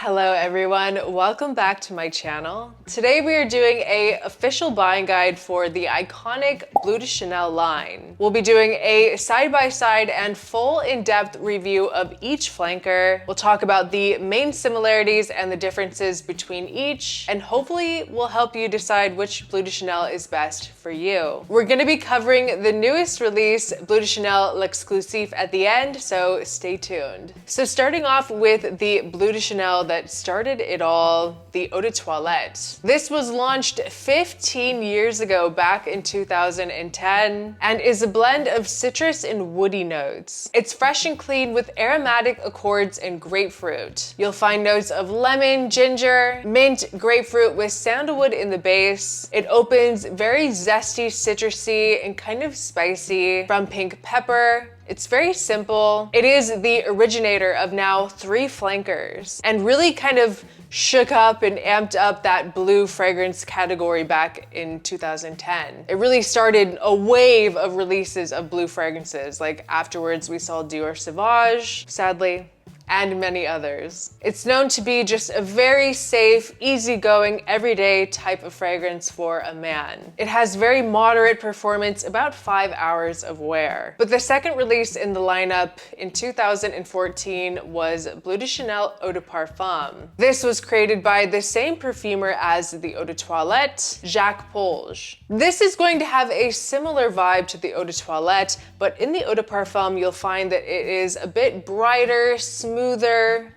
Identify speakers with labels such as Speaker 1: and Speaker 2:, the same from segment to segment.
Speaker 1: Hello everyone, welcome back to my channel. Today we are doing a official buying guide for the iconic Bleu de Chanel line. We'll be doing a side-by-side and full in-depth review of each flanker. We'll talk about the main similarities and the differences between each, and hopefully we'll help you decide which Bleu de Chanel is best for you. We're gonna be covering the newest release, Bleu de Chanel L'Exclusif, at the end, so stay tuned. So starting off with the Bleu de Chanel that started it all, the Eau de Toilette. This was launched 15 years ago, back in 2010, and is a blend of citrus and woody notes. It's fresh and clean with aromatic accords and grapefruit. You'll find notes of lemon, ginger, mint, grapefruit with sandalwood in the base. It opens very zesty, citrusy, and kind of spicy from pink pepper. It's very simple. It is the originator of now 3 flankers and really kind of shook up and amped up that blue fragrance category back in 2010. It really started a wave of releases of blue fragrances. Like afterwards we saw Dior Sauvage, sadly, and many others. It's known to be just a very safe, easygoing, everyday type of fragrance for a man. It has very moderate performance, about 5 hours of wear. But the second release in the lineup in 2014 was Bleu de Chanel Eau de Parfum. This was created by the same perfumer as the Eau de Toilette, Jacques Polge. This is going to have a similar vibe to the Eau de Toilette, but in the Eau de Parfum you'll find that it is a bit brighter, smoother,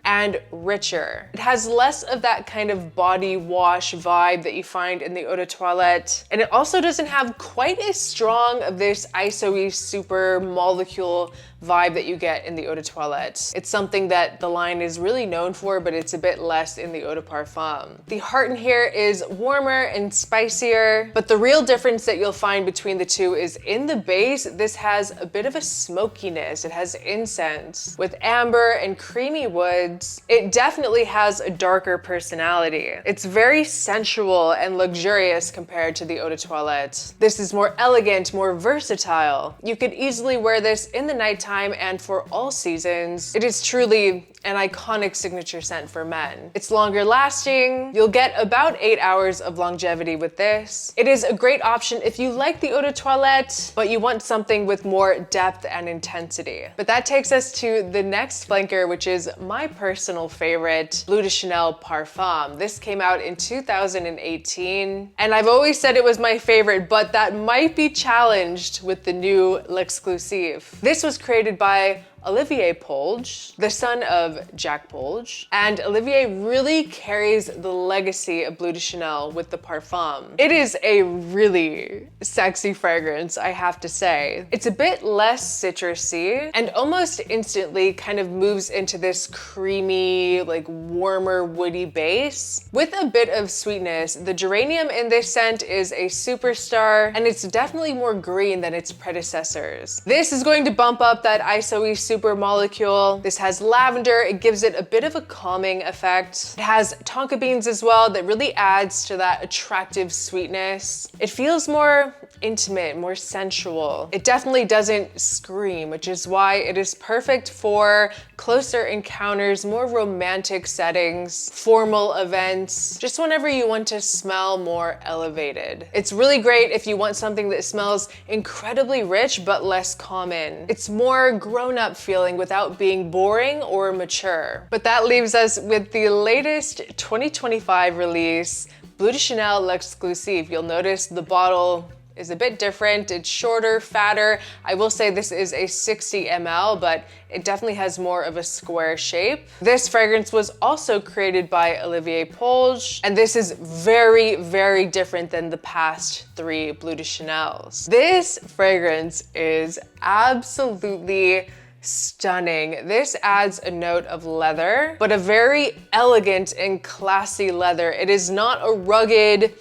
Speaker 1: and richer. It has less of that kind of body wash vibe that you find in the Eau de Toilette, and it also doesn't have quite as strong of this ISO-y super molecule vibe that you get in the Eau de Toilette. It's something that the line is really known for, but it's a bit less in the Eau de Parfum. The heart in here is warmer and spicier, but the real difference that you'll find between the two is in the base, this has a bit of a smokiness. It has incense with amber and creamy woods. It definitely has a darker personality. It's very sensual and luxurious compared to the Eau de Toilette. This is more elegant, more versatile. You could easily wear this in the nighttime and for all seasons. It is truly an iconic signature scent for men. It's longer lasting. You'll get about 8 hours of longevity with this. It is a great option if you like the Eau de Toilette, but you want something with more depth and intensity. But that takes us to the next flanker, which is my personal favorite, Bleu de Chanel Parfum. This came out in 2018, and I've always said it was my favorite, but that might be challenged with the new L'Exclusif. This was created by Olivier Polge, the son of Jacques Polge, and Olivier really carries the legacy of Bleu de Chanel with the Parfum. It is a really sexy fragrance, I have to say. It's a bit less citrusy and almost instantly kind of moves into this creamy, like warmer, woody base with a bit of sweetness. The geranium in this scent is a superstar, and it's definitely more green than its predecessors. This is going to bump up that ISO-y super molecule. This has lavender. It gives it a bit of a calming effect. It has tonka beans as well that really adds to that attractive sweetness. It feels more intimate, more sensual. It definitely doesn't scream, which is why it is perfect for closer encounters, more romantic settings, formal events, just whenever you want to smell more elevated. It's really great if you want something that smells incredibly rich but less common. It's more grown-up feeling without being boring or mature. But that leaves us with the latest 2025 release, Bleu de Chanel L'Exclusif. You'll notice the bottle is a bit different. It's shorter, fatter. I will say this is a 60 ml, but it definitely has more of a square shape. This fragrance was also created by Olivier Polge, and this is very, very different than the past 3 Bleu de Chanels. This fragrance is absolutely stunning. This adds a note of leather, but a very elegant and classy leather. It is not a rugged,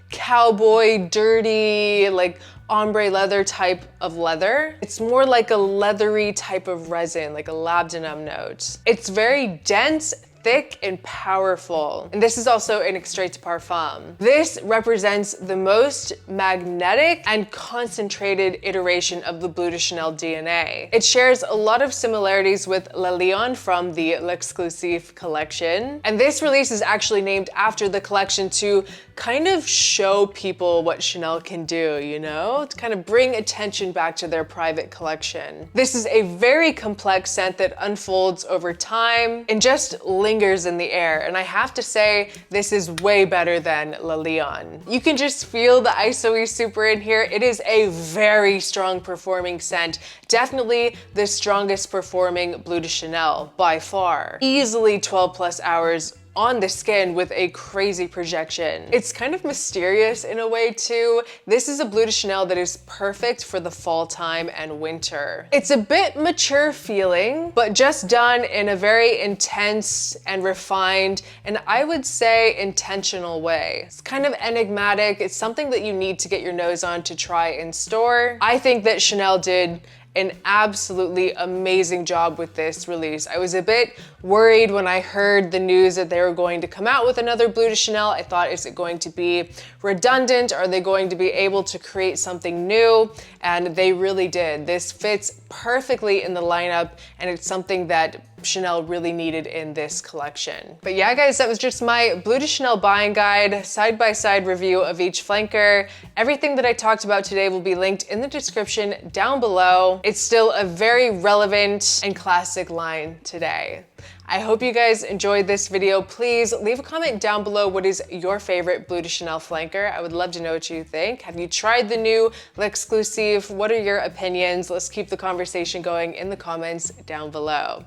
Speaker 1: cowboy, dirty, like ombre leather type of leather. It's more like a leathery type of resin, like a labdanum note. It's very dense, thick and powerful. And this is in extrait de Parfum. This represents the most magnetic and concentrated iteration of the Bleu de Chanel DNA. It shares a lot of similarities with Le Lion from the L'Exclusif collection. And this release is actually named after the collection to kind of show people what Chanel can do, you know? To kind of bring attention back to their private collection. This is a very complex scent that unfolds over time and just lingers in the air. And I have to say, this is way better than Le Lion. You can just feel the ISOE super in here. It is a very strong performing scent. Definitely the strongest performing Bleu de Chanel by far. Easily 12 plus hours on the skin with a crazy projection. It's kind of mysterious in a way too. This is a Bleu de Chanel that is perfect for the fall time and winter. It's a bit mature feeling, but just done in a very intense and refined, and I would say intentional way. It's kind of enigmatic. It's something that you need to get your nose on to try in store. I think that Chanel did an absolutely amazing job with this release. I was a bit worried when I heard the news that they were going to come out with another Bleu de Chanel. I thought, is it going to be redundant? Are they going to be able to create something new? And they really did. This fits perfectly in the lineup, and it's something that Chanel really needed in this collection. But yeah, guys, that was just my Bleu de Chanel buying guide, side-by-side review of each flanker. Everything that I talked about today will be linked in the description down below. It's still a very relevant and classic line today. I hope you guys enjoyed this video. Please leave a comment down below. What is your favorite Bleu de Chanel flanker? I would love to know what you think. Have you tried the new L'Exclusif? What are your opinions? Let's keep the conversation going in the comments down below.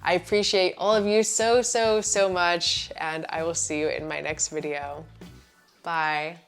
Speaker 1: I appreciate all of you so much, and I will see you in my next video. Bye.